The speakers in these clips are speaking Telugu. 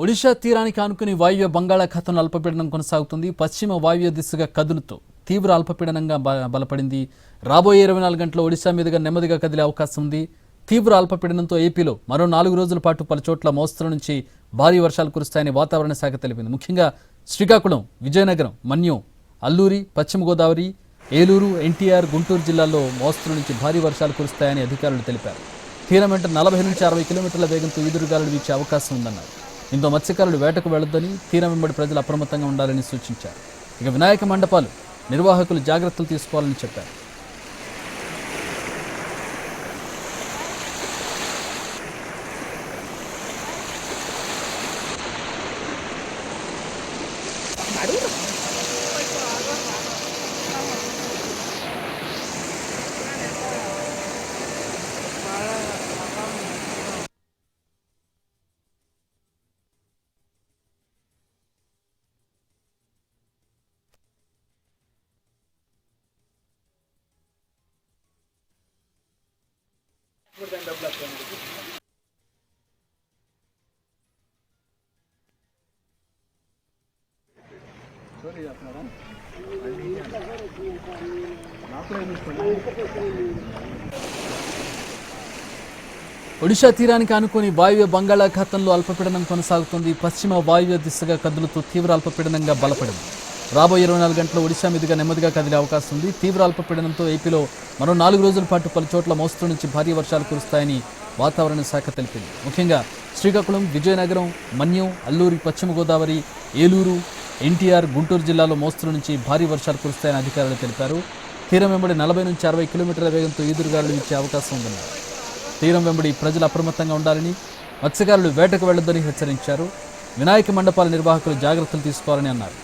ఒడిషా తీరానికి ఆనుకుని వాయువ్య బంగాళాఖాతంలో అల్పపీడనం కొనసాగుతుంది. పశ్చిమ వాయువ్య దిశగా కదులుతూ తీవ్ర అల్పపీడనంగా బలపడింది. రాబోయే 24 గంటల్లో ఒడిషా మీదుగా నెమ్మదిగా కదిలే అవకాశం ఉంది. తీవ్ర అల్పపీడనంతో ఏపీలో మరో 4 రోజుల పాటు పలు చోట్ల మోస్తరు నుంచి భారీ వర్షాలు కురుస్తాయని వాతావరణ శాఖ తెలిపింది. ముఖ్యంగా శ్రీకాకుళం, విజయనగరం, మన్యం, అల్లూరి, పశ్చిమ గోదావరి, ఏలూరు, ఎన్టీఆర్, గుంటూరు జిల్లాల్లో మోస్తరు నుంచి భారీ వర్షాలు కురుస్తాయని అధికారులు తెలిపారు. తీరం వెంట 40 నుంచి 60 కిలోమీటర్ల వేగంతో ఈదురుగాలులు వీచే అవకాశం ఉందన్నారు. దీంతో మత్స్యకారులు వేటకు వెళ్లొద్దని, తీరం వెంబడి ప్రజలు అప్రమత్తంగా ఉండాలని సూచించారు. ఇక వినాయక మండపాలు నిర్వాహకులు జాగ్రత్తలు తీసుకోవాలని చెప్పారు. ఒడిషా తీరానికి ఆనుకుని వాయువ్య బంగాళాఖాతంలో అల్పపీడనం కొనసాగుతుంది. పశ్చిమ వాయువ్య దిశగా కదులుతూ తీవ్ర అల్పపీడనంగా బలపడింది. రాబోయే 24 గంటల్లో ఒడిషా మీదుగా నెమ్మదిగా కదిలే అవకాశం ఉంది. తీవ్ర అల్పపీడనంతో ఏపీలో మరో 4 రోజుల పాటు పలు చోట్ల మోస్తరు నుంచి భారీ వర్షాలు కురుస్తాయని వాతావరణ శాఖ తెలిపింది. ముఖ్యంగా శ్రీకాకుళం, విజయనగరం, మన్యం, అల్లూరి, పశ్చిమ గోదావరి, ఏలూరు, ఎన్టీఆర్, గుంటూరు జిల్లాలో మోస్తరు నుంచి భారీ వర్షాలు కురుస్తాయని అధికారులు తెలిపారు. తీరం వెంబడి 40 నుంచి 60 కిలోమీటర్ల వేగంతో ఈదురుగాలులు వీచే అవకాశం ఉందన్నారు. తీరం వెంబడి ప్రజలు అప్రమత్తంగా ఉండాలని, మత్స్యకారులు వేటకు వెళ్లొద్దని హెచ్చరించారు. వినాయక మండపాల నిర్వాహకులు జాగ్రత్తలు తీసుకోవాలని అన్నారు.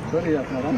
స్టోరీ చేస్తున్నారా?